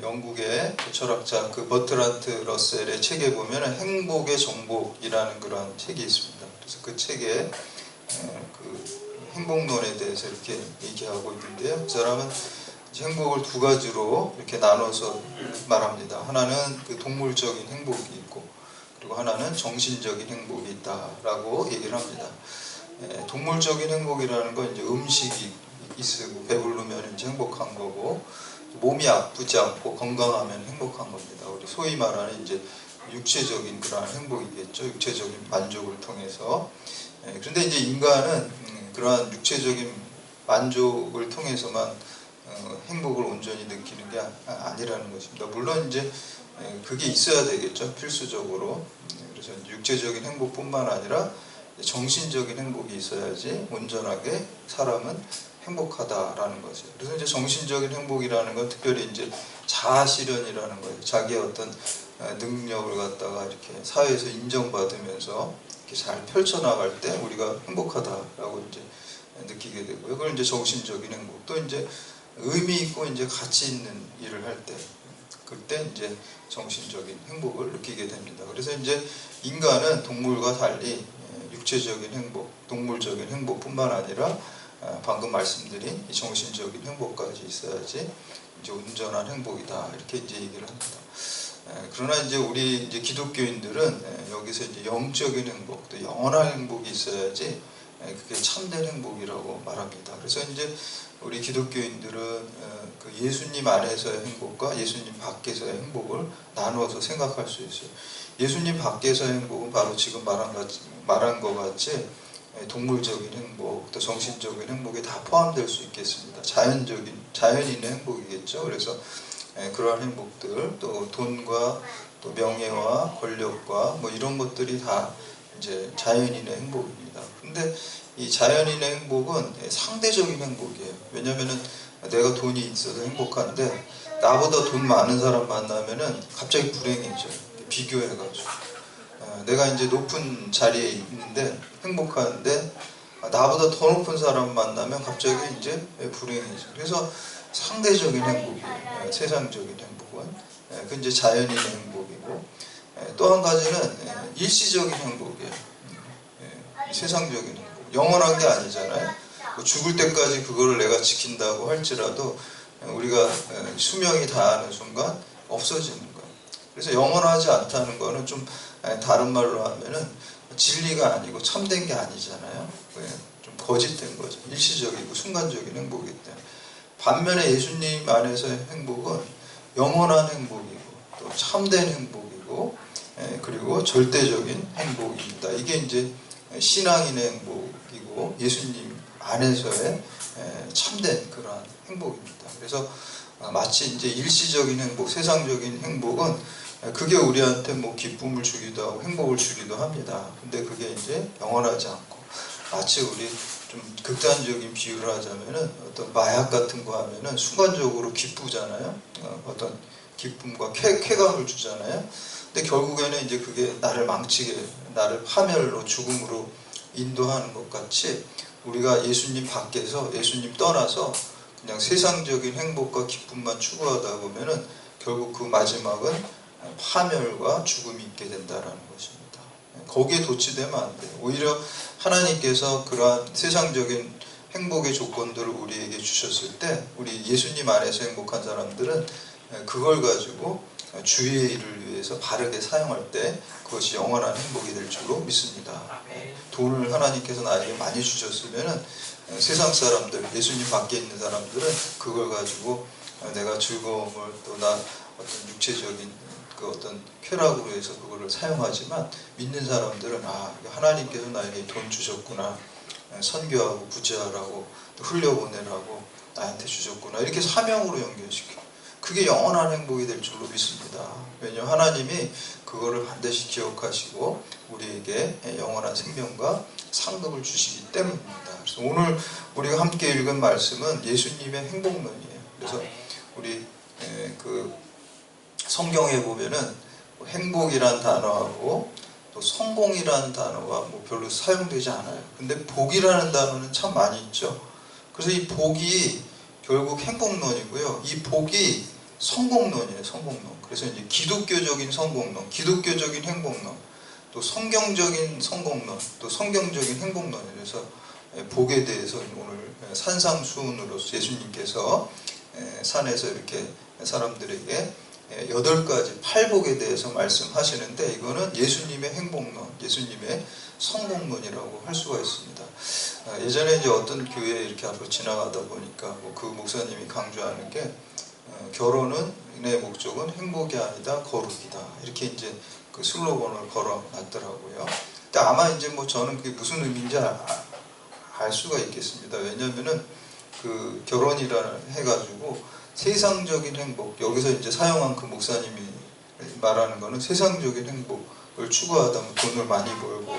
영국의 철학자 그 버트란트 러셀의 책에 보면 행복의 정복이라는 그런 책이 있습니다. 그래서 그 책에 그 행복론에 대해서 이렇게 얘기하고 있는데요. 그 사람은 행복을 두 가지로 이렇게 나눠서 말합니다. 하나는 그 동물적인 행복이 있고, 그리고 하나는 정신적인 행복이 있다라고 얘기를 합니다. 동물적인 행복이라는 건 이제 음식이 있고 배부르면 이제 행복한 거고, 몸이 아프지 않고 건강하면 행복한 겁니다. 우리 소위 말하는 이제 육체적인 그러한 행복이겠죠. 육체적인 만족을 통해서. 그런데 이제 인간은 그러한 육체적인 만족을 통해서만 행복을 온전히 느끼는 게 아니라는 것입니다. 물론 이제 그게 있어야 되겠죠. 필수적으로. 그래서 육체적인 행복뿐만 아니라 정신적인 행복이 있어야지 온전하게 사람은 행복하다라는 거죠. 그래서 이제 정신적인 행복이라는 건 특별히 이제 자아 실현이라는 거예요. 자기의 어떤 능력을 갖다가 이렇게 사회에서 인정받으면서 이렇게 잘 펼쳐나갈 때 우리가 행복하다라고 이제 느끼게 되고요. 그걸 이제 정신적인 행복. 또 이제 의미 있고 이제 가치 있는 일을 할 때, 그때 이제 정신적인 행복을 느끼게 됩니다. 그래서 이제 인간은 동물과 달리 육체적인 행복, 동물적인 행복뿐만 아니라 방금 말씀드린 이 정신적인 행복까지 있어야지 이제 온전한 행복이다, 이렇게 이제 얘기를 합니다. 그러나 이제 우리 이제 기독교인들은 여기서 이제 영적인 행복, 또 영원한 행복이 있어야지 그게 참된 행복이라고 말합니다. 그래서 이제 우리 기독교인들은 그 예수님 안에서의 행복과 예수님 밖에서의 행복을 나누어서 생각할 수 있어요. 예수님 밖에서의 행복은 바로 지금 말한 것 같이 동물적인 행복, 또 정신적인 행복이 다 포함될 수 있겠습니다. 자연인의 행복이겠죠. 그래서 그러한 행복들, 또 돈과 또 명예와 권력과 뭐 이런 것들이 다 이제 자연인의 행복입니다. 근데 이 자연인의 행복은 상대적인 행복이에요. 왜냐면은 내가 돈이 있어서 행복한데 나보다 돈 많은 사람 만나면은 갑자기 불행해져. 비교해가지고. 내가 이제 높은 자리에 있는데 행복한데 나보다 더 높은 사람 만나면 갑자기 이제 불행해져. 그래서 상대적인 행복이에요. 세상적인 행복은. 그 이제 자연인의 행복이고, 또 한 가지는 일시적인 행복이에요. 세상적인 행복. 영원한 게 아니잖아요. 죽을 때까지 그거를 내가 지킨다고 할지라도 우리가 수명이 다하는 순간 없어지는 거예요. 그래서 영원하지 않다는 거는 좀 다른 말로 하면은 진리가 아니고 참된 게 아니잖아요. 좀 거짓된 거죠. 일시적이고 순간적인 행복이기 때문에. 반면에 예수님 안에서의 행복은 영원한 행복이고 또 참된 행복이고 그리고 절대적인 행복입니다. 이게 이제 신앙인의 행복이고 예수님 안에서의 참된 그러한 행복입니다. 그래서 마치 이제 일시적인 행복, 세상적인 행복은 그게 우리한테 뭐 기쁨을 주기도 하고 행복을 주기도 합니다. 근데 그게 이제 영원하지 않고, 마치 우리 좀 극단적인 비유를 하자면은 어떤 마약 같은 거 하면은 순간적으로 기쁘잖아요. 어떤 기쁨과 쾌감을 주잖아요. 근데 결국에는 이제 그게 나를 망치게, 나를 파멸로, 죽음으로 인도하는 것 같이 우리가 예수님 밖에서, 예수님 떠나서 그냥 세상적인 행복과 기쁨만 추구하다 보면은 결국 그 마지막은 파멸과 죽음이 있게 된다라는 것입니다. 거기에 도취되면 안 돼요. 오히려 하나님께서 그러한 세상적인 행복의 조건들을 우리에게 주셨을 때 우리 예수님 안에서 행복한 사람들은 그걸 가지고 주의 일을 위해서 바르게 사용할 때 그것이 영원한 행복이 될 줄로 믿습니다. 돈을 하나님께서 나에게 많이 주셨으면 세상 사람들, 예수님 밖에 있는 사람들은 그걸 가지고 내가 즐거움을, 또 나 어떤 육체적인 그 어떤 쾌락으로 해서 그거를 사용하지만, 믿는 사람들은 하나님께서 나에게 돈 주셨구나, 선교하고 구제하라고, 또 흘려보내라고 나한테 주셨구나, 이렇게 사명으로 연결시켜. 그게 영원한 행복이 될 줄로 믿습니다. 왜냐하면 하나님이 그거를 반드시 기억하시고 우리에게 영원한 생명과 상급을 주시기 때문입니다. 그래서 오늘 우리가 함께 읽은 말씀은 예수님의 행복론이에요. 그래서 우리 그 성경에 보면은 행복이란 단어하고 또 성공이라는 단어가 뭐 별로 사용되지 않아요. 근데 복이라는 단어는 참 많이 있죠. 그래서 이 복이 결국 행복론이고요. 이 복이 성공론이에요. 성공론. 그래서 이제 기독교적인 성공론, 기독교적인 행복론, 또 성경적인 성공론, 또 성경적인 행복론. 그래서 복에 대해서 오늘 산상수훈으로서 예수님께서 산에서 이렇게 사람들에게 8가지 팔복에 대해서 말씀하시는데, 이거는 예수님의 행복론, 예수님의 성공론이라고 할 수가 있습니다. 예전에 이제 어떤 교회에 이렇게 앞으로 지나가다 보니까 그 목사님이 강조하는 게 결혼은 내 목적은 행복이 아니다 거룩이다, 이렇게 이제 그 슬로건을 걸어놨더라고요. 근데 아마 이제 뭐 저는 그게 무슨 의미인지 알 수가 있겠습니다. 왜냐면은 그 결혼이라 해가지고 세상적인 행복, 여기서 이제 사용한 그 목사님이 말하는 거는 세상적인 행복을 추구하다 보면 돈을 많이 벌고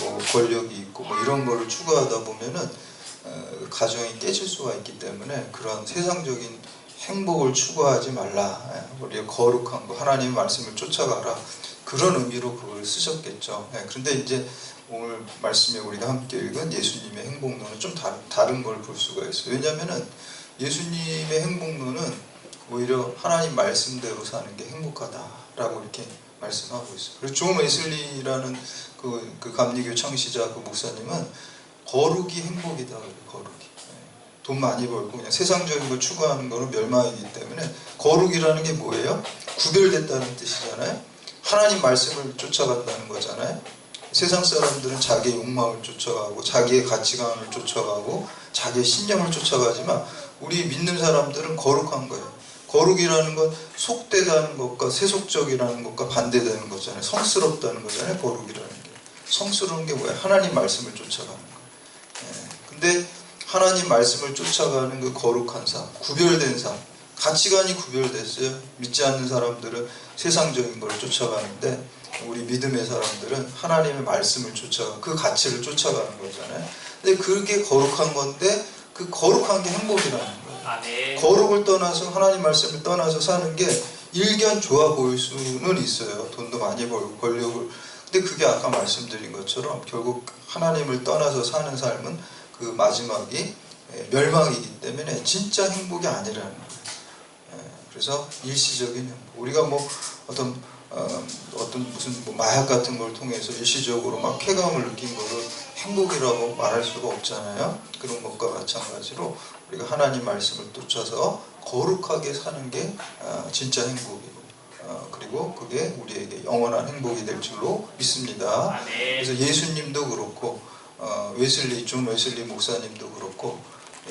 뭐 권력이 있고 뭐 이런 거를 추구하다 보면은 가정이 깨질 수가 있기 때문에 그런 세상적인 행복을 추구하지 말라, 우리가 거룩한 거, 하나님의 말씀을 쫓아가라, 그런 의미로 그걸 쓰셨겠죠. 그런데 이제 오늘 말씀에 우리가 함께 읽은 예수님의 행복론은 좀 다른 걸 볼 수가 있어요. 왜냐하면은 예수님의 행복론은 오히려 하나님 말씀대로 사는 게 행복하다라고 이렇게 말씀하고 있어요. 그리고 존 웨슬리라는 그 감리교 창시자 그 목사님은 거룩이 행복이다. 거룩이. 돈 많이 벌고 그냥 세상적인 걸 추구하는 거는 멸망이기 때문에, 거룩이라는 게 뭐예요? 구별됐다는 뜻이잖아요. 하나님 말씀을 쫓아간다는 거잖아요. 세상 사람들은 자기의 욕망을 쫓아가고 자기의 가치관을 쫓아가고 자기의 신념을 쫓아가지만 우리 믿는 사람들은 거룩한 거예요. 거룩이라는 건 속되다는 것과 세속적이라는 것과 반대되는 거잖아요. 성스럽다는 거잖아요. 거룩이라는 게. 성스러운 게 뭐야? 하나님 말씀을 쫓아가는 거예요. 근데 하나님 말씀을 쫓아가는 그 거룩한 삶, 구별된 삶, 가치관이 구별됐어요. 믿지 않는 사람들은 세상적인 걸 쫓아가는데 우리 믿음의 사람들은 하나님의 말씀을 쫓아가, 그 가치를 쫓아가는 거잖아요. 근데 그게 거룩한 건데 그 거룩한 게 행복이라는 거예요. 아, 네. 거룩을 떠나서 하나님 말씀을 떠나서 사는 게 일견 좋아 보일 수는 있어요. 돈도 많이 벌고 권력을. 근데 그게 아까 말씀드린 것처럼 결국 하나님을 떠나서 사는 삶은 그 마지막이 멸망이기 때문에 진짜 행복이 아니라는 거예요. 그래서 일시적인 행복. 우리가 뭐 어떤 무슨 뭐 마약 같은 걸 통해서 일시적으로 막 쾌감을 느낀 거를 행복이라고 말할 수가 없잖아요. 그런 것과 마찬가지로 우리가 하나님 말씀을 쫓아서 거룩하게 사는 게 진짜 행복이고, 그리고 그게 우리에게 영원한 행복이 될 줄로 믿습니다. 그래서 예수님도 그렇고 존 웨슬리 목사님도 그렇고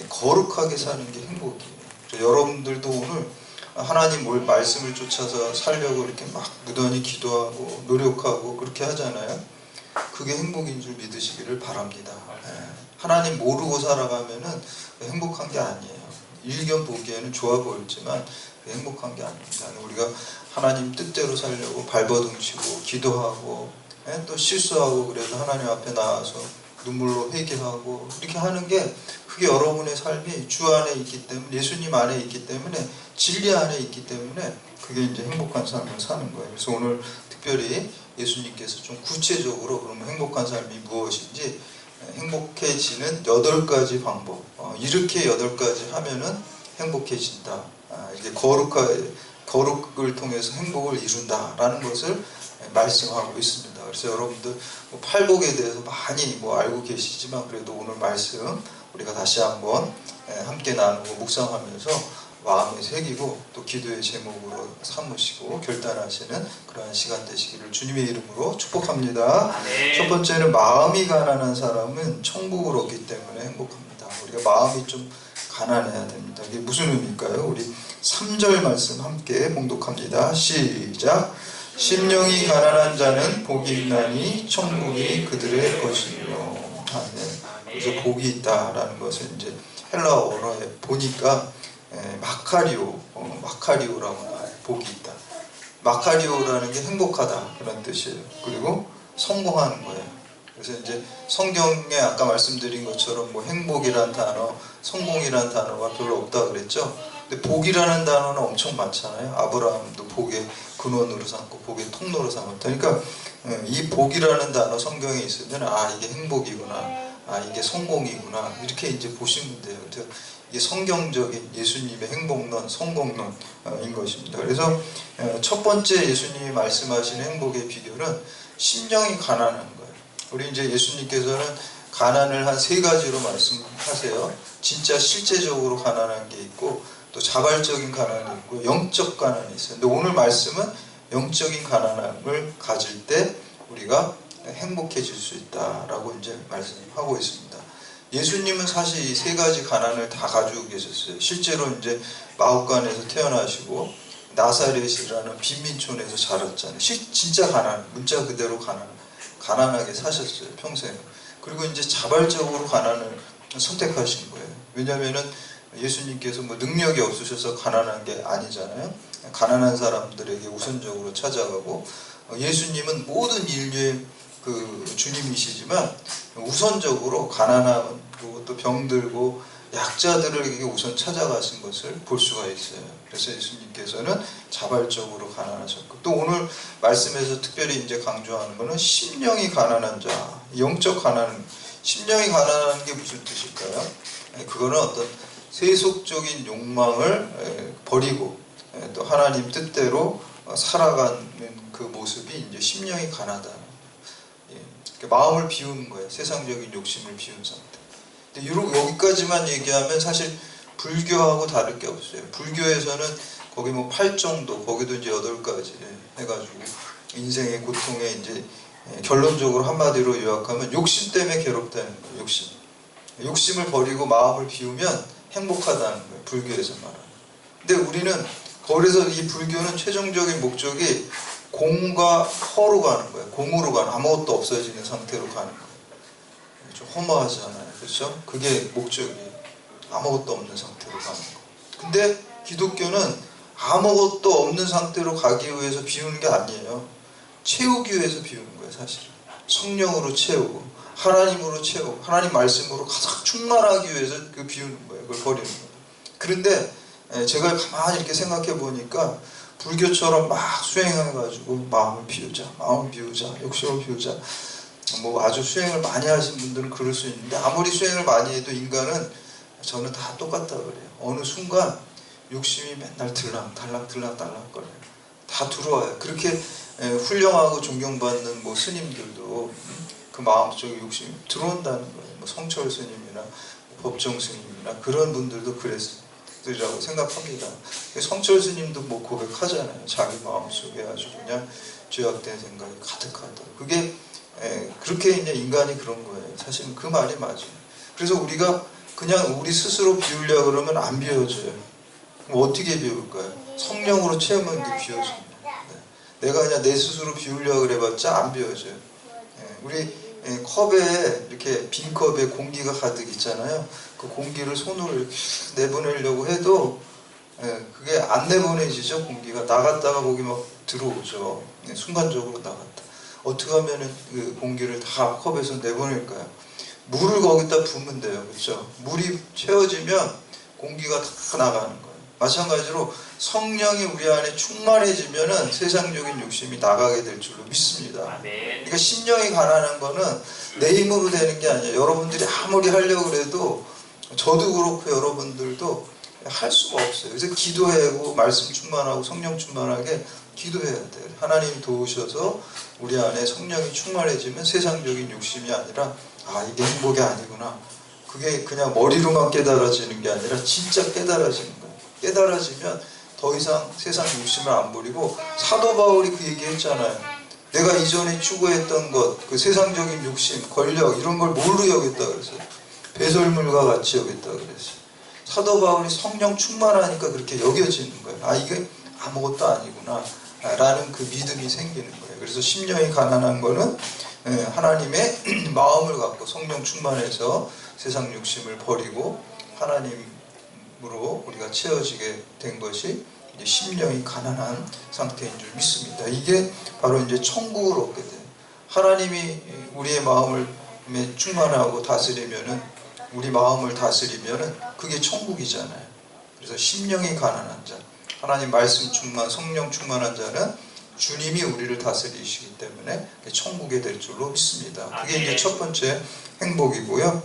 거룩하게 사는 게 행복이에요. 여러분들도 오늘 하나님 말씀을 쫓아서 살려고 이렇게 막 무던히 기도하고 노력하고 그렇게 하잖아요. 그게 행복인 줄 믿으시기를 바랍니다. 하나님 모르고 살아가면은 행복한 게 아니에요. 일견 보기에는 좋아 보이지만 행복한 게 아닙니다. 우리가 하나님 뜻대로 살려고 발버둥치고 기도하고 또 실수하고 그래도 하나님 앞에 나와서 눈물로 회개하고 이렇게 하는 게, 그게 여러분의 삶이 주 안에 있기 때문에, 예수님 안에 있기 때문에, 진리 안에 있기 때문에 그게 이제 행복한 삶을 사는 거예요. 그래서 오늘 특별히 예수님께서 좀 구체적으로 그러면 행복한 삶이 무엇인지, 행복해지는 8가지 방법, 이렇게 8가지 하면은 행복해진다, 이게 거룩을 통해서 행복을 이룬다라는 것을 말씀하고 있습니다. 그래서 여러분들 뭐 팔복에 대해서 많이 알고 계시지만 그래도 오늘 말씀 우리가 다시 한번 함께 나누고 묵상하면서 마음에 새기고 또 기도의 제목으로 삼으시고 결단하시는 그러한 시간 되시기를 주님의 이름으로 축복합니다. 네. 첫 번째는 마음이 가난한 사람은 천국을 얻기 때문에 행복합니다. 우리가 마음이 좀 가난해야 됩니다. 이게 무슨 의미일까요? 우리 3절 말씀 함께 봉독합니다. 시작. 심령이 가난한 자는 복이 있나니 천국이 그들의 것이며. 아멘. 그래서 복이 있다라는 것을 이제 헬라어 언어에 보니까 마카리오라고 나와요. 복이 있다. 마카리오라는 게 행복하다 그런 뜻이에요. 그리고 성공하는 거예요. 그래서 이제 성경에 아까 말씀드린 것처럼 뭐 행복이란 단어, 성공이란 단어가 별로 없다 그랬죠. 근데 복이라는 단어는 엄청 많잖아요. 아브라함도 복의 근원으로 삼고 복의 통로로 삼았다. 그러니까 이 복이라는 단어 성경에 있으면 이게 행복이구나, 아 이게 성공이구나 이렇게 이제 보시면 돼요. 그래서 이게 성경적인 예수님의 행복론, 성공론인 것입니다. 그래서 첫 번째 예수님이 말씀하시는 행복의 비결은 심령이 가난한 거예요. 우리 이제 예수님께서는 가난을 한 세 가지로 말씀하세요. 진짜 실제적으로 가난한 게 있고 또 자발적인 가난이 있고 영적 가난이 있어요. 근데 오늘 말씀은 영적인 가난함을 가질 때 우리가 행복해질 수 있다라고 이제 말씀하고 있습니다. 예수님은 사실 이 세 가지 가난을 다 가지고 계셨어요. 실제로 이제 마옥간에서 태어나시고 나사렛이라는 빈민촌에서 자랐잖아요. 진짜 문자 그대로 가난하게 사셨어요, 평생. 그리고 이제 자발적으로 가난을 선택하신 거예요. 왜냐하면은 예수님께서 뭐 능력이 없으셔서 가난한 게 아니잖아요. 가난한 사람들에게 우선적으로 찾아가고 예수님은 모든 인류의 그 주님이시지만 우선적으로 가난하고 또 병들고 약자들에게 우선 찾아가신 것을 볼 수가 있어요. 그래서 예수님께서는 자발적으로 가난하셨고 또 오늘 말씀에서 특별히 이제 강조하는 것은 심령이 가난한 자, 영적 가난, 심령이 가난한 게 무슨 뜻일까요? 그거는 어떤 세속적인 욕망을 버리고 또 하나님 뜻대로 살아가는 그 모습이 이제 심령이 가난하다. 마음을 비우는 거예요. 세상적인 욕심을 비운 상태. 근데 여기까지만 얘기하면 사실 불교하고 다를 게 없어요. 불교에서는 거기 뭐 8정도, 거기도 이제 8가지 해가지고 인생의 고통에 이제 결론적으로 한마디로 요약하면 욕심 때문에 괴롭다는 거예요. 욕심을 버리고 마음을 비우면 행복하다는 거예요. 불교에서 말하는. 근데 우리는 그래서 이 불교는 최종적인 목적이 공과 허로 가는 거예요. 공으로 가는, 아무것도 없어지는 상태로 가는 거예요. 좀 허무하잖아요. 그렇죠? 그게 목적이에요. 아무것도 없는 상태로 가는 거. 근데 기독교는 아무것도 없는 상태로 가기 위해서 비우는 게 아니에요. 채우기 위해서 비우는 거예요, 사실은. 성령으로 채우고, 하나님으로 채우고, 하나님 말씀으로 가장 충만하기 위해서 그 비우는 거예요. 그걸 버리는 거예요. 그런데 제가 가만히 이렇게 생각해 보니까 불교처럼 막 수행해가지고 마음을 비우자, 욕심을 비우자. 뭐 아주 수행을 많이 하신 분들은 그럴 수 있는데 아무리 수행을 많이 해도 인간은 저는 다 똑같다 그래요. 어느 순간 욕심이 맨날 들락거려요. 다 들어와요. 그렇게 훌륭하고 존경받는 뭐 스님들도 그 마음속에 욕심이 들어온다는 거예요. 뭐 성철 스님이나 법정 스님이나 그런 분들도 그랬으리라고 생각합니다. 성철 스님도 뭐 고백하잖아요. 자기 마음속에 아주 그냥 죄악된 생각이 가득하다. 그게 그렇게 이제 인간이 그런 거예요. 사실은 그 말이 맞아요. 그래서 우리가 그냥 우리 스스로 비우려고 그러면 안 비워져요. 그럼 어떻게 비울까요? 성령으로 채우면 비워집니다. 내가 그냥 내 스스로 비우려고 그래봤자 안 비워져요. 우리 컵에 이렇게 빈 컵에 공기가 가득 있잖아요. 그 공기를 손으로 이렇게 내보내려고 해도 그게 안 내보내지죠. 공기가 나갔다가 거기 막 들어오죠. 순간적으로 나갔다. 어떻게 하면은 그 공기를 다 컵에서 내보낼까요? 물을 거기다 부으면 돼요. 그렇죠? 물이 채워지면 공기가 다 나가는 거예요. 마찬가지로 성령이 우리 안에 충만해지면은 세상적인 욕심이 나가게 될 줄로 믿습니다. 그러니까 심령이 가난한 거는 내 힘으로 되는 게 아니에요. 여러분들이 아무리 하려고 해도 저도 그렇고 여러분들도 할 수가 없어요. 그래서 기도하고 말씀 충만하고 성령 충만하게 기도해야 돼요. 하나님이 도우셔서 우리 안에 성령이 충만해지면 세상적인 욕심이 아니라 아 이게 행복이 아니구나. 그게 그냥 머리로만 깨달아지는 게 아니라 진짜 깨달아지는 거예요. 깨달아지면 더 이상 세상 욕심을 안 부리고 사도 바울이 그 얘기 했잖아요. 내가 이전에 추구했던 것, 그 세상적인 욕심, 권력 이런 걸 뭘로 여겼다 그랬어요. 배설물과 같이 여겼다 그랬어요. 사도 바울이 성령 충만하니까 그렇게 여겨지는 거예요. 아 이게 아무것도 아니구나 라는 그 믿음이 생기는 거예요. 그래서 심령이 가난한 거는 하나님의 마음을 갖고 성령 충만해서 세상 욕심을 버리고 하나님으로 우리가 채워지게 된 것이 이제 심령이 가난한 상태인 줄 믿습니다. 이게 바로 이제 천국을 얻게 돼요. 하나님이 우리의 마음을 충만하고 다스리면은 우리 마음을 다스리면은 그게 천국이잖아요. 그래서 심령이 가난한 자, 하나님 말씀 충만, 성령 충만한 자는 주님이 우리를 다스리시기 때문에 천국에 될 줄로 믿습니다. 그게 이제 첫 번째 행복이고요.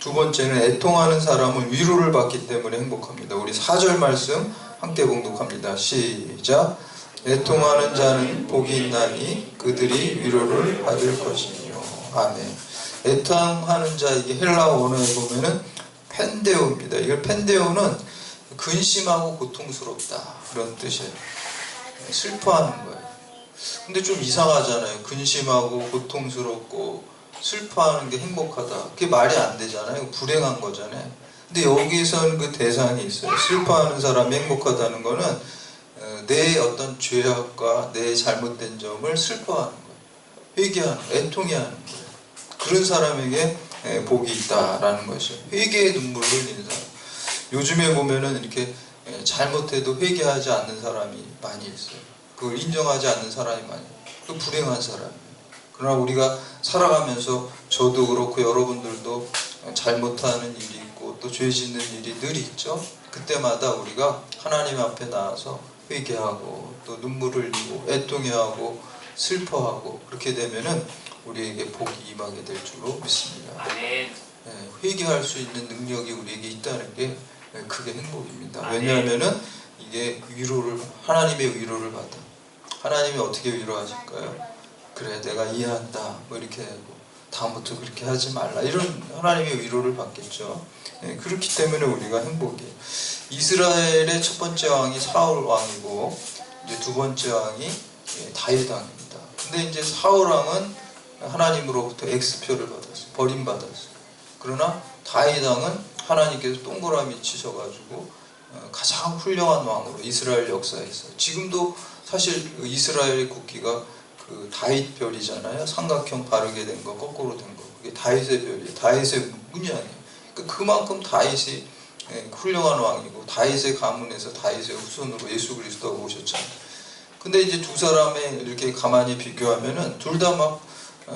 두 번째는 애통하는 사람은 위로를 받기 때문에 행복합니다. 우리 4절 말씀 함께 봉독합니다. 시작. 애통하는 자는 복이 있나니 그들이 위로를 받을 것이며. 아멘. 애통하는 자, 이게 헬라어 원어에 보면은 펜데오입니다. 이걸 펜데오는 근심하고 고통스럽다 그런 뜻이에요. 슬퍼하는 거예요. 근데 좀 이상하잖아요. 근심하고 고통스럽고 슬퍼하는 게 행복하다. 그게 말이 안 되잖아요. 불행한 거잖아요. 근데 여기서는 그 대상이 있어요. 슬퍼하는 사람이 행복하다는 거는 내 어떤 죄악과 내 잘못된 점을 슬퍼하는 거예요. 회개하는, 애통해하는 거예요. 그런 사람에게 복이 있다라는 것이죠. 회개의 눈물을 흘리는 사람. 요즘에 보면은 이렇게 잘못해도 회개하지 않는 사람이 많이 있어요. 그걸 인정하지 않는 사람이 많이 있어요. 그 불행한 사람이에요. 그러나 우리가 살아가면서 저도 그렇고 여러분들도 잘못하는 일이 있고 또 죄 짓는 일이 늘 있죠. 그때마다 우리가 하나님 앞에 나와서 회개하고 또 눈물을 흘리고 애통해하고 슬퍼하고 그렇게 되면은 우리에게 복이 임하게 될 줄로 믿습니다. 회개할 수 있는 능력이 우리에게 있다는 게 그게 행복입니다. 왜냐하면은 이게 위로를, 하나님의 위로를 받아. 하나님이 어떻게 위로하실까요? 그래, 내가 이해한다. 뭐 이렇게 하고 다음부터 그렇게 하지 말라. 이런 하나님의 위로를 받겠죠. 그렇기 때문에 우리가 행복이에요. 이스라엘의 첫 번째 왕이 사울 왕이고 이제 두 번째 왕이 다윗 왕입니다. 근데 이제 사울 왕은 하나님으로부터 X표를 받았어요. 버림받았어요. 그러나 다윗 왕은 하나님께서 동그라미 치셔가지고 가장 훌륭한 왕으로 이스라엘 역사에 있어요. 지금도 사실 이스라엘의 국기가 그 다윗 별이잖아요. 삼각형 바르게 된 거, 거꾸로 된 거. 그게 다윗의 별이에요. 다윗의 문양이에요. 그만큼 다윗이 훌륭한 왕이고 다윗의 가문에서 다윗의 후손으로 예수 그리스도가 오셨잖아요. 근데 이제 두 사람의 이렇게 가만히 비교하면은 둘 다 막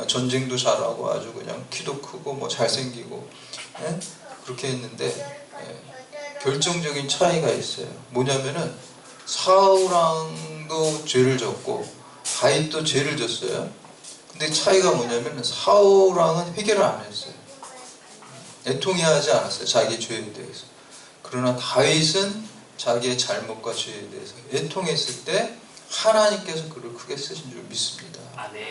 전쟁도 잘하고 아주 그냥 키도 크고 뭐 잘생기고 그렇게 했는데 결정적인 차이가 있어요. 뭐냐면은 사울 왕도 죄를 졌고 다윗도 죄를 졌어요. 근데 차이가 뭐냐면 사울 왕은 회개를 안 했어요. 애통해하지 않았어요. 자기 죄에 대해서. 그러나 다윗은 자기의 잘못과 죄에 대해서 애통했을 때 하나님께서 그를 크게 쓰신 줄 믿습니다.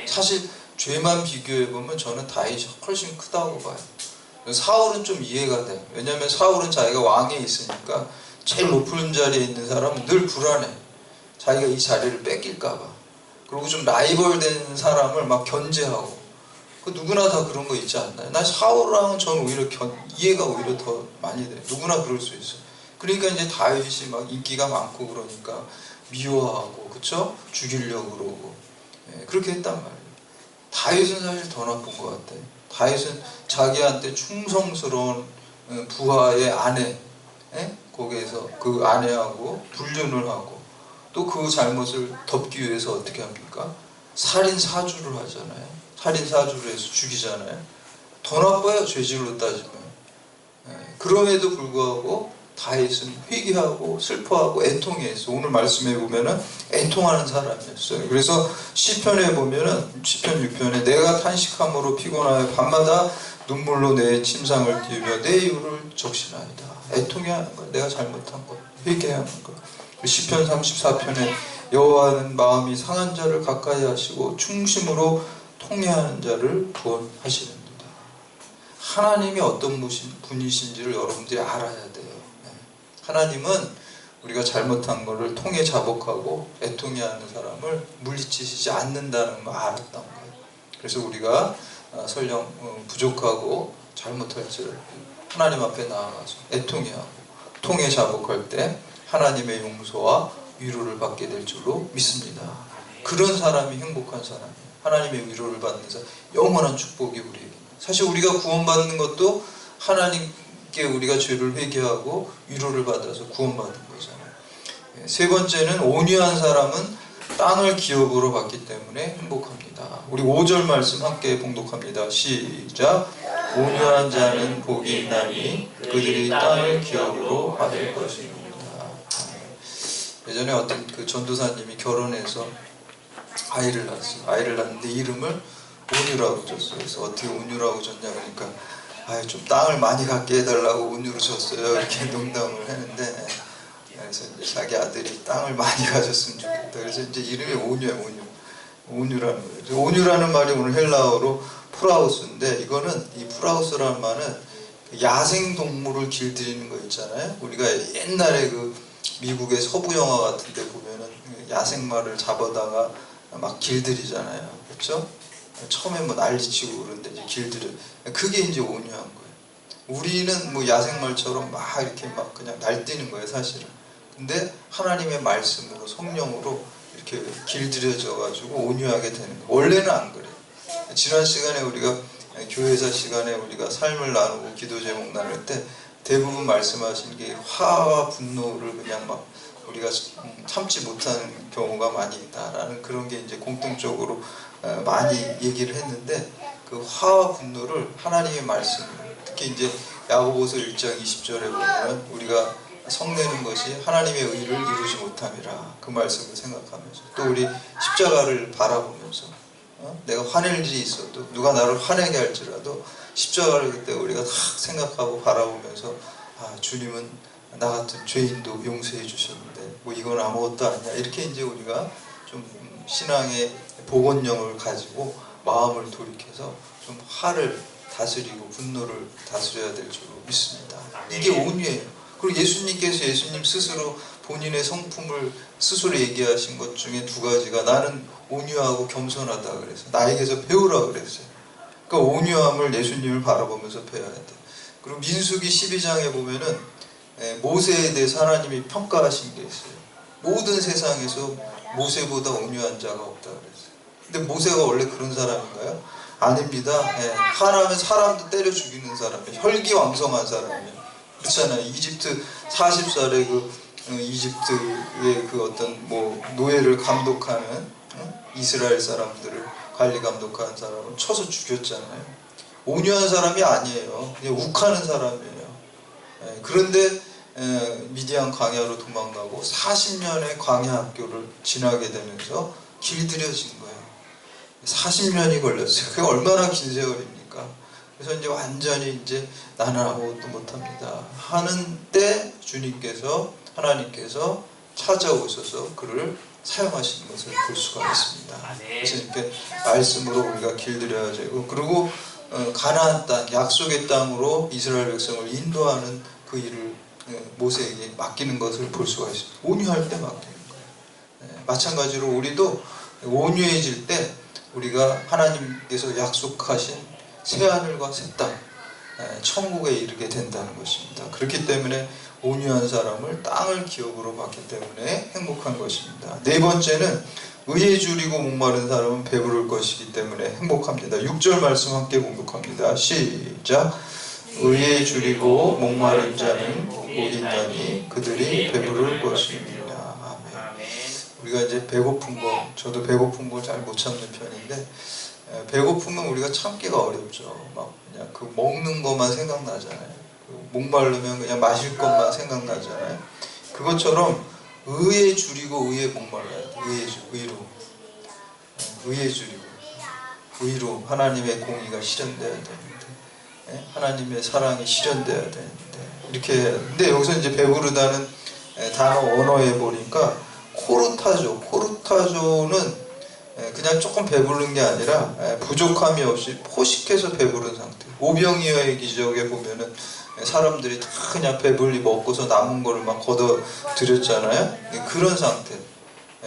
사실 죄만 비교해보면 저는 다윗이 훨씬 크다고 봐요. 사울은 좀 이해가 돼요. 왜냐하면 사울은 자기가 왕에 있으니까 제일 높은 자리에 있는 사람은 늘 불안해. 자기가 이 자리를 뺏길까봐. 그리고 좀 라이벌 된 사람을 막 견제하고. 그 누구나 다 그런 거 있지 않나요? 나 사울랑은 저는 오히려 이해가 오히려 더 많이 돼요. 누구나 그럴 수 있어요. 그러니까 이제 다윗이 막 인기가 많고 그러니까 미워하고, 그쵸? 죽이려고 그러고. 그렇게 했단 말이에요. 다윗은 사실 더 나쁜 것 같아요. 다윗은 자기한테 충성스러운 부하의 아내, 거기에서 그 아내하고 불륜을 하고 또 그 잘못을 덮기 위해서 어떻게 합니까? 살인사주를 하잖아요. 살인사주를 해서 죽이잖아요. 더 나빠요, 죄질로 따지면. 그럼에도 불구하고 다윗은 회개하고 슬퍼하고 애통해서 오늘 말씀해 보면은 애통하는 사람이었어요. 그래서 시편에 보면은 시편 6편에 내가 탄식함으로 피곤하여 밤마다 눈물로 내 침상을 띄우며 내 이유를 적시나이다. 애통해하는 거, 내가 잘못한 거, 회개하는 거. 시편 34편에 여호와는 마음이 상한 자를 가까이 하시고 충심으로 통회하는 자를 구원하시렵니다. 하나님이 어떤 분이신지를 여러분들이 알아야 돼요. 하나님은 우리가 잘못한 것을 통해 자복하고 애통해하는 사람을 물리치시지 않는다는 걸 알았던 거예요. 그래서 우리가 설령 부족하고 잘못할지를 하나님 앞에 나아가서 애통해하고 통해 자복할 때 하나님의 용서와 위로를 받게 될 줄로 믿습니다. 그런 사람이 행복한 사람이에요. 하나님의 위로를 받는 사람, 영원한 축복이 우리에게. 사실 우리가 구원받는 것도 하나님께 우리가 죄를 회개하고 위로를 받아서 구원받은 거잖아요. 세 번째는 온유한 사람은 땅을 기업으로 받기 때문에 행복합니다. 우리 5절 말씀 함께 봉독합니다. 시작. 온유한 자는 복이 있나니 그들이 땅을 기업으로 받을 것입니다. 예전에 어떤 그 전도사님이 결혼해서 아이를 낳았어요. 아이를 낳는데 이름을 온유라고 줬어요. 그래서 어떻게 온유라고 줬냐 그러니까 좀 땅을 많이 갖게 해달라고 온유로 줬어요. 이렇게 농담을 했는데, 그래서 이제 자기 아들이 땅을 많이 가졌으면 좋겠다. 그래서 이제 이름이 온유예요. 온유라는 거예요. 온유라는 말이 오늘 헬라어로 프라우스인데, 이거는 이 프라우스라는 말은 야생 동물을 길들이는 거 있잖아요. 우리가 옛날에 그 미국의 서부 영화 같은 데 보면은 야생마를 잡아다가 막 길들이잖아요. 그렇죠? 처음에 뭐 난리치고 그런데 이제 길들여. 그게 이제 온유한 거예요. 우리는 뭐 야생말처럼 막 이렇게 막 그냥 날뛰는 거예요, 사실은. 근데 하나님의 말씀으로, 성령으로 이렇게 길들여져 가지고 온유하게 되는 거예요. 원래는 안 그래요. 지난 시간에 우리가 교회사 시간에 우리가 삶을 나누고 기도 제목 나눌 때 대부분 말씀하신 게 화와 분노를 그냥 막 우리가 참지 못하는 경우가 많이 있다라는 그런 게 이제 공통적으로 많이 얘기를 했는데, 그 화와 분노를 하나님의 말씀으로, 특히 이제 야고보서 1장 20절에 보면 우리가 성내는 것이 하나님의 의를 이루지 못함이라, 그 말씀을 생각하면서 또 우리 십자가를 바라보면서 내가 화낼 일이 있어도 누가 나를 화내게 할지라도 십자가를 그때 우리가 딱 생각하고 바라보면서 주님은 나 같은 죄인도 용서해 주셨는데 뭐 이건 아무것도 아니야, 이렇게 이제 우리가 좀 신앙의 복원력을 가지고 마음을 돌이켜서 좀 화를 다스리고 분노를 다스려야 될 줄로 믿습니다. 이게 온유예요. 그리고 예수님 스스로 본인의 성품을 스스로 얘기하신 것 중에 두 가지가, 나는 온유하고 겸손하다 그래서 나에게서 배우라 그랬어요. 그러니까 온유함을 예수님을 바라보면서 배워야 돼. 그리고 민수기 12장에 보면은 모세에 대해서 하나님이 평가하신 게 있어요. 모든 세상에서 모세보다 온유한 자가 없다 그랬어요. 근데 모세가 원래 그런 사람인가요? 아닙니다. 화나면 사람도 때려 죽이는 사람이에요. 혈기왕성한 사람이에요. 그렇잖아요. 이집트 40살에 그 이집트의 그 어떤 뭐 노예를 감독하는 이스라엘 사람들을 관리 감독하는 사람을 쳐서 죽였잖아요. 온유한 사람이 아니에요. 그냥 욱하는 사람이에요. 그런데 미디안 광야로 도망가고 40년의 광야 학교를 지나게 되면서 길들여진 거예요. 40년이 걸렸어요. 그게 얼마나 긴 세월입니까? 그래서 이제 완전히 이제 나는 아무것도 못합니다 하는 때 하나님께서 찾아오셔서 그를 사용하시는 것을 볼 수가 있습니다. 그래서 이렇게 말씀으로 우리가 길들여야 되고, 그리고 가나안 땅, 약속의 땅으로 이스라엘 백성을 인도하는 그 일을 모세에게 맡기는 것을 볼 수가 있습니다. 온유할 때 맡기는 거예요. 마찬가지로 우리도 온유해질 때 우리가 하나님께서 약속하신 새하늘과 새 땅, 천국에 이르게 된다는 것입니다. 그렇기 때문에 온유한 사람을 땅을 기업으로 받기 때문에 행복한 것입니다. 네 번째는 의에 줄이고 목마른 사람은 배부를 것이기 때문에 행복합니다. 6절 말씀 함께 공독합니다. 시작. 의에 줄이고 목마른 자는 복이 있나니 그들이 배부를 것입니다. 아멘. 우리가 이제 배고픈 거, 저도 배고픈 거 잘 못 참는 편인데, 배고프면 우리가 참기가 어렵죠. 막 그냥 그 먹는 것만 생각나잖아요. 목마르면 그냥 마실 것만 생각나잖아요. 그것처럼 의에 줄이고 의에 목말라야 돼. 의에 줄이고 의로 하나님의 공의가 실현돼야 되는데, 하나님의 사랑이 실현돼야 되는데, 이렇게 해야 돼. 근데 여기서 이제 배부르다는 단어 원어에 보니까 코르타조는 그냥 조금 배부른 게 아니라 부족함이 없이 포식해서 배부른 상태. 오병이어의 기적에 보면은 사람들이 다 그냥 배불리 먹고서 남은 거를 막 걷어 들였잖아요. 그런 상태.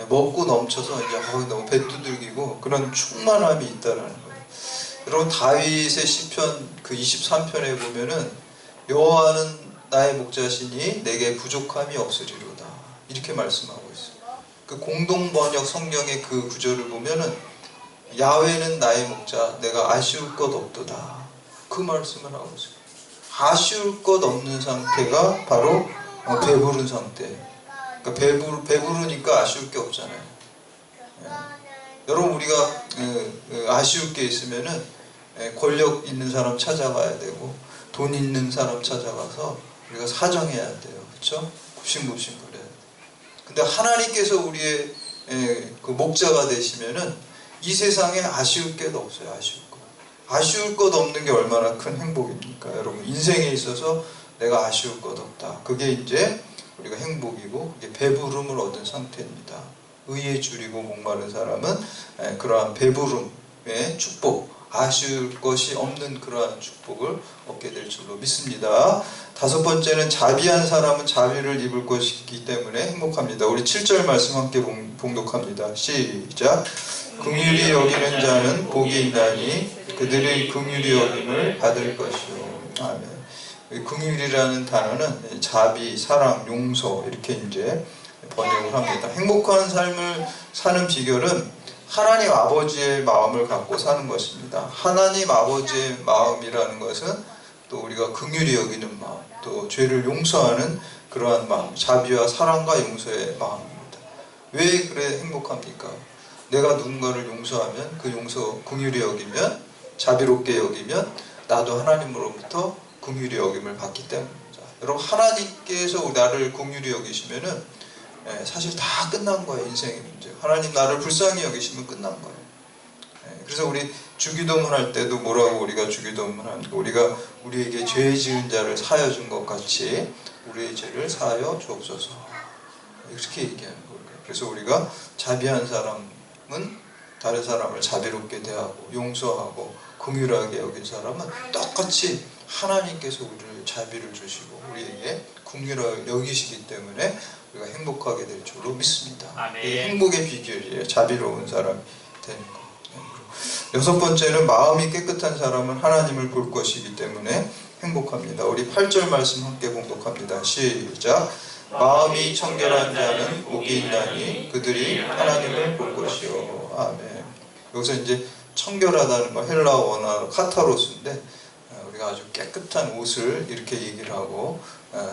먹고 넘쳐서 이제 너무 배 두들기고 그런 충만함이 있다라는 거예요. 여러분, 다윗의 시편 그 23편에 보면은 여호와는 나의 목자시니 내게 부족함이 없으리로다, 이렇게 말씀하고 있어요. 그 공동 번역 성경의 그 구절을 보면은 야훼는 나의 목자, 내가 아쉬울 것 없도다, 그 말씀을 하고 있어요. 아쉬울 것 없는 상태가 바로 배부른 상태. 그러니까 배부르니까 아쉬울 게 없잖아요. 여러분, 우리가 아쉬울 게 있으면은 권력 있는 사람 찾아가야 되고 돈 있는 사람 찾아가서 우리가 사정해야 돼요. 그렇죠? 굽신굽신 그래야 돼요. 근데 하나님께서 우리의 그 목자가 되시면은 이 세상에 아쉬울 게 없어요. 아쉬울 것 없는 게 얼마나 큰 행복입니까? 여러분, 인생에 있어서 내가 아쉬울 것 없다. 그게 이제 우리가 행복이고, 그게 배부름을 얻은 상태입니다. 의에 줄이고 목마른 사람은 그러한 배부름의 축복, 아쉬울 것이 없는 그러한 축복을 얻게 될 줄로 믿습니다. 다섯 번째는 자비한 사람은 자비를 입을 것이기 때문에 행복합니다. 우리 7절 말씀 함께 봉독합니다. 시작. 긍휼히 여기는 자는 복이 있나니 그들의 긍휼히 여김을 받을 것이요. 아멘. 긍휼이라는 단어는 자비, 사랑, 용서 이렇게 이제 번역을 합니다. 행복한 삶을 사는 비결은 하나님 아버지의 마음을 갖고 사는 것입니다. 하나님 아버지의 마음이라는 것은 또 우리가 긍휼히 여기는 마음, 또 죄를 용서하는 그러한 마음, 자비와 사랑과 용서의 마음입니다. 왜 그래 행복합니까? 내가 누군가를 용서하면, 그 용서 긍휼히 여기면, 자비롭게 여기면 나도 하나님으로부터 긍휼히 여김을 받기 때문입니다. 여러분, 하나님께서 나를 긍휼히 여기시면은 사실 다 끝난 거예요. 인생의 문제. 하나님 나를 불쌍히 여기시면 끝난 거예요. 그래서 우리 주기도문 할 때도 뭐라고 우리가 주기도문 합니까? 우리가 우리에게 죄 지은 자를 사하여 준 것 같이 우리의 죄를 사하여 주옵소서. 이렇게 얘기하는 거예요. 그래서 우리가 자비한 사람은 다른 사람을 자비롭게 대하고 용서하고 긍휼하게 여긴 사람은 똑같이 하나님께서 우리를 자비를 주시고 우리에게 긍휼하게 여기시기 때문에 우리가 행복하게 될 줄로 믿습니다. 이게 행복의 비결이에요. 자비로운 사람이 되는 거. 여섯 번째는 마음이 깨끗한 사람은 하나님을 볼 것이기 때문에 행복합니다. 우리 8절 말씀 함께 봉독합니다. 시작. 마음이 청결한 자는 복이 있나니 그들이 하나님을 볼 것이요. 아멘. 여기서 이제 청결하다는 건 헬라어 원어로 카타로스인데 우리가 아주 깨끗한 옷을 이렇게 얘기를 하고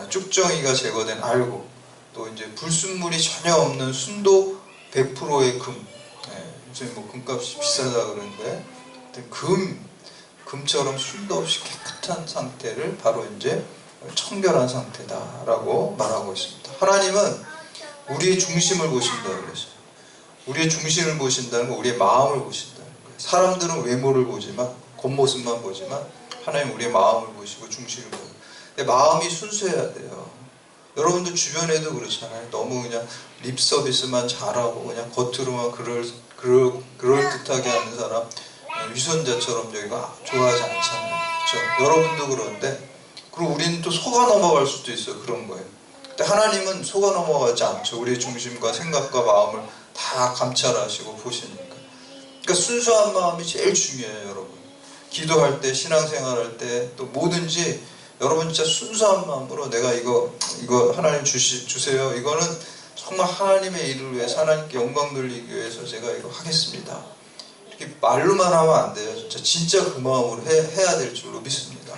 쭉정이가 제거된 알고 또 이제 불순물이 전혀 없는 순도 100%의 금. 요즘 뭐 금값이 비싸다 그러는데 금처럼 순도 없이 깨끗한 상태를 바로 이제 청결한 상태다라고 말하고 있습니다. 하나님은 우리의 중심을 보신다 그랬어요. 우리의 중심을 보신다는 건 우리의 마음을 보신다는 거예요. 사람들은 외모를 보지만, 겉모습만 보지만 하나님은 우리의 마음을 보시고 중심을 보고. 근데 마음이 순수해야 돼요. 여러분들 주변에도 그렇잖아요. 너무 그냥 립 서비스만 잘하고 그냥 겉으로만 그럴듯하게 하는 사람, 위선자처럼 저희가 좋아하지 않잖아요. 그렇죠? 여러분도 그런데, 그리고 우리는 또 속아 넘어갈 수도 있어요. 그런 거예요. 근데 하나님은 속아 넘어가지 않죠. 우리의 중심과 생각과 마음을 다 감찰하시고 보시니까. 그러니까 순수한 마음이 제일 중요해요, 여러분. 기도할 때, 신앙생활할 때, 또 뭐든지 여러분 진짜 순수한 마음으로 내가 이거 하나님 주세요. 이거는 정말 하나님의 일을 위해서, 하나님께 영광 돌리기 위해서 제가 이거 하겠습니다. 이렇게 말로만 하면 안 돼요. 진짜 그 마음으로 해야 될 줄로 믿습니다.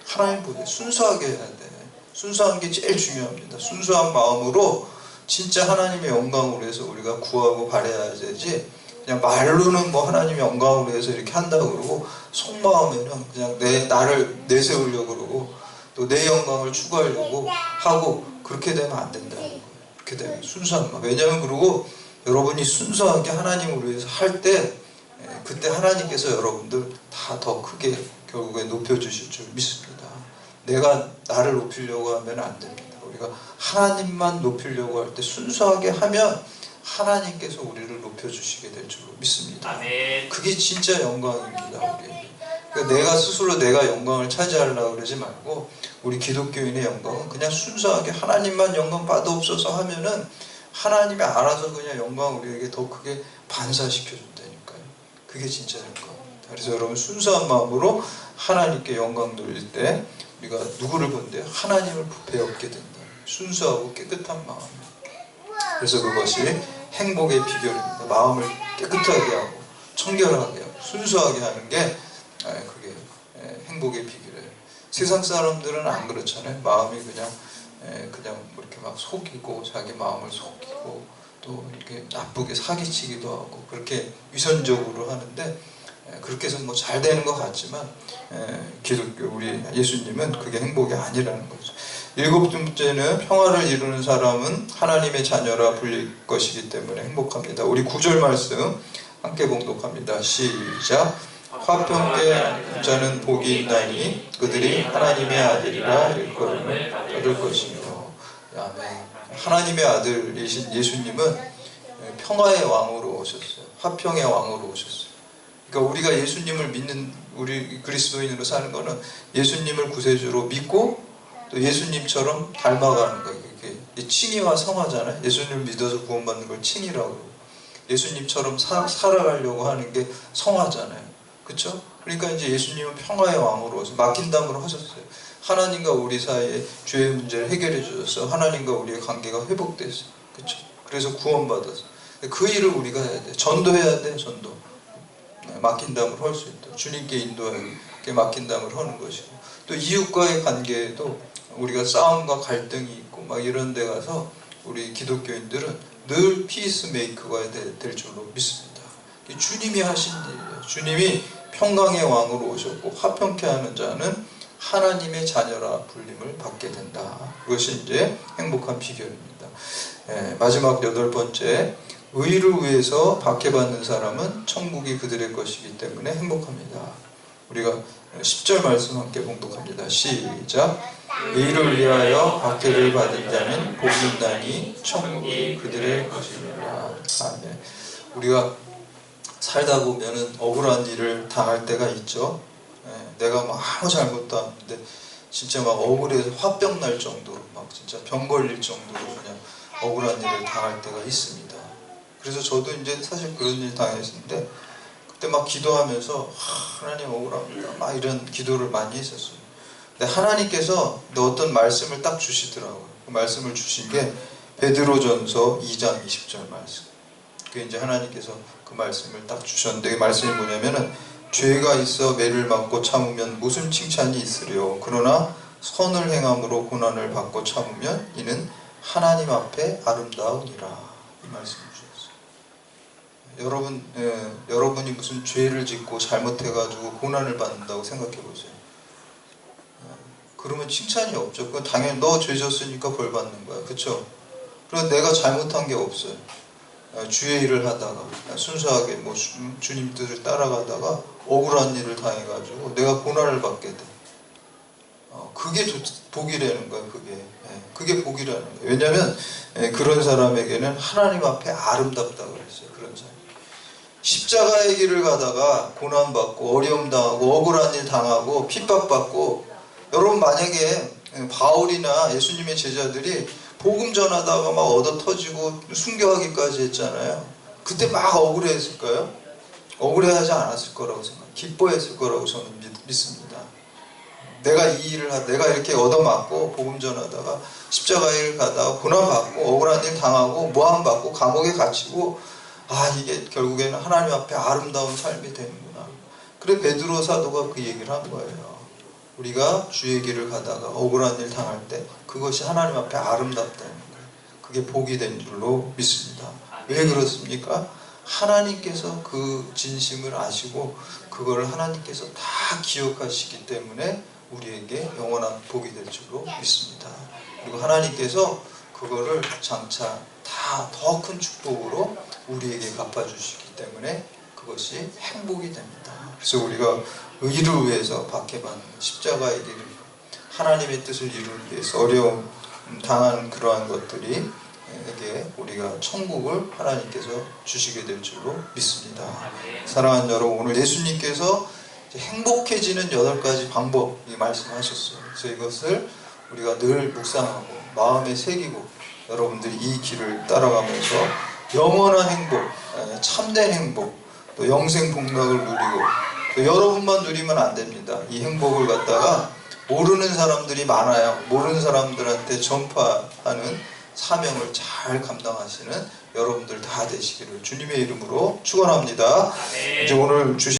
하나님 보세요. 순수하게 해야 돼. 순수한 게 제일 중요합니다. 순수한 마음으로 진짜 하나님의 영광을 위해서 우리가 구하고 바라야 되지, 그냥 말로는 뭐 하나님의 영광을 위해서 이렇게 한다고 그러고 속마음에는 그냥 나를 내세우려고 그러고 또 내 영광을 추구하려고 하고, 그렇게 되면 안 된다는 거예요. 그렇게 되면 순수한 마음. 왜냐하면 그러고 여러분이 순수하게 하나님을 위해서 할 때 그때 하나님께서 여러분들 다 더 크게 결국에 높여주실 줄 믿습니다. 내가 나를 높이려고 하면 안 됩니다. 우리가 하나님만 높이려고 할 때 순수하게 하면 하나님께서 우리를 높여주시게 될 줄 믿습니다. 아멘. 그게 진짜 영광입니다. 우리. 그러니까 내가 스스로 내가 영광을 차지하려고 그러지 말고 우리 기독교인의 영광은 그냥 순수하게 하나님만 영광 받아옵소서 하면은 하나님이 알아서 그냥 영광 우리에게 더 크게 반사시켜준다니까요. 그게 진짜 영광입니다. 그래서 여러분 순수한 마음으로 하나님께 영광 돌릴 때 우리가 누구를 본대요? 하나님을 배웠게 된다. 순수하고 깨끗한 마음. 그래서 그것이 행복의 비결입니다. 마음을 깨끗하게 하고 청결하게 하고 순수하게 하는 게 그게 행복의 비결이에요. 세상 사람들은 안 그렇잖아요. 마음이 그냥 뭐 이렇게 막 속이고 자기 마음을 속이고 또 이렇게 나쁘게 사기치기도 하고 그렇게 위선적으로 하는데 그렇게 해서 뭐 잘 되는 것 같지만 기독교 우리 예수님은 그게 행복이 아니라는 거죠. 일곱 번째는 평화를 이루는 사람은 하나님의 자녀라 불릴 것이기 때문에 행복합니다. 우리 9절 말씀 함께 봉독합니다. 시작. 화평케 자는 복이 있나니 그들이 하나님의 아들이라 일컬음을 받을 것이며. 아멘. 하나님의 아들이신 예수님은 평화의 왕으로 오셨어요. 화평의 왕으로 오셨어요. 그러니까 우리가 예수님을 믿는 우리 그리스도인으로 사는 거는 예수님을 구세주로 믿고 또 예수님처럼 닮아가는 거예요. 이게 칭의와 성화잖아요. 예수님을 믿어서 구원받는 걸 칭의라고. 예수님처럼 살아가려고 하는 게 성화잖아요. 그렇죠? 그러니까 이제 예수님은 평화의 왕으로 오셔서 맡긴 담으로 하셨어요. 하나님과 우리 사이에 죄의 문제를 해결해 주셔서 하나님과 우리의 관계가 회복됐어요. 그렇죠? 그래서 구원받았어요. 그 일을 우리가 해야 돼. 전도해야 돼. 전도. 맡긴 담으로 할 수 있다. 주님께 인도하게 맡긴 담으로 하는 것이고, 또 이웃과의 관계에도 우리가 싸움과 갈등이 있고 막 이런 데 가서 우리 기독교인들은 늘 피스메이커가 될 줄로 믿습니다. 주님이 하신 일이에요. 주님이 평강의 왕으로 오셨고 화평케 하는 자는 하나님의 자녀라 불림을 받게 된다. 그것이 이제 행복한 비결입니다. 마지막 8번째, 의를 위해서 박해받는 사람은 천국이 그들의 것이기 때문에 행복합니다. 우리가 10절 말씀 함께 봉독합니다. 시작. 의를 위하여 박해를 받은 자는 복이 있나니 천국이 그들의 것이니라. 아멘. 우리가 살다 보면은 억울한 일을 당할 때가 있죠. 내가 막 아무 잘못도 안 했는데 진짜 막 억울해서 화병 날 정도로 막 진짜 병 걸릴 정도로 그냥 억울한 일을 당할 때가 있습니다. 그래서 저도 이제 사실 그런 일 당했는데 그때 막 기도하면서 하나님 억울합니다 막 이런 기도를 많이 했었어요. 근데 하나님께서 어떤 말씀을 딱 주시더라고요. 그 말씀을 주신 게 베드로전서 2장 20절 말씀. 그 이제 하나님께서 그 말씀을 딱 주셨는데 그 말씀이 뭐냐면은 죄가 있어 매를 맞고 참으면 무슨 칭찬이 있으려. 그러나 선을 행함으로 고난을 받고 참으면 이는 하나님 앞에 아름다우니라. 이 말씀을 주셨어요. 여러분이 무슨 죄를 짓고 잘못해가지고 고난을 받는다고 생각해 보세요. 그러면 칭찬이 없죠. 그건 당연히 너 죄 졌으니까 벌 받는 거야. 그쵸? 그럼 내가 잘못한 게 없어요. 주의 일을 하다가 순수하게 뭐 주님 뜻을 따라가다가 억울한 일을 당해가지고 내가 고난을 받게 돼. 그게 복이라는 거예요. 그게 복이라는 거예요. 왜냐하면 그런 사람에게는 하나님 앞에 아름답다고 그랬어요. 그런 사람. 십자가의 길을 가다가 고난받고 어려움 당하고 억울한 일 당하고 핍박받고, 여러분 만약에 바울이나 예수님의 제자들이 복음 전하다가 막 얻어 터지고 순교하기까지 했잖아요. 그때 막 억울해했을까요? 억울해하지 않았을 거라고 생각해요. 기뻐했을 거라고 저는 믿습니다. 내가 이 일을 내가 이렇게 얻어맞고 복음 전하다가 십자가를 가다가 고난받고 억울한 일 당하고 모함받고 감옥에 갇히고, 이게 결국에는 하나님 앞에 아름다운 삶이 되는구나. 그래 베드로 사도가 그 얘기를 한 거예요. 우리가 주의 길을 가다가 억울한 일 당할 때 그것이 하나님 앞에 아름답다는 거예요. 그게 복이 된 줄로 믿습니다. 왜 그렇습니까? 하나님께서 그 진심을 아시고 그걸 하나님께서 다 기억하시기 때문에 우리에게 영원한 복이 될 줄로 믿습니다. 그리고 하나님께서 그거를 장차 다 더 큰 축복으로 우리에게 갚아주시기 때문에 그것이 행복이 됩니다. 그래서 우리가 의를 위해서 박해받는 십자가의 길을 하나님의 뜻을 이루기 위해서 어려움 당한 그러한 것들이 우리가 천국을 하나님께서 주시게 될 줄로 믿습니다. 사랑하는 여러분, 오늘 예수님께서 행복해지는 8가지 방법 말씀하셨어요. 그래서 이것을 우리가 늘 묵상하고 마음에 새기고 여러분들이 이 길을 따라가면서 영원한 행복, 참된 행복, 또 영생 복락을 누리고, 또 여러분만 누리면 안 됩니다. 이 행복을 갖다가 모르는 사람들이 많아요. 모르는 사람들한테 전파하는 사명을 잘 감당하시는 여러분들 다 되시기를 주님의 이름으로 축원합니다. 이제 오늘 주신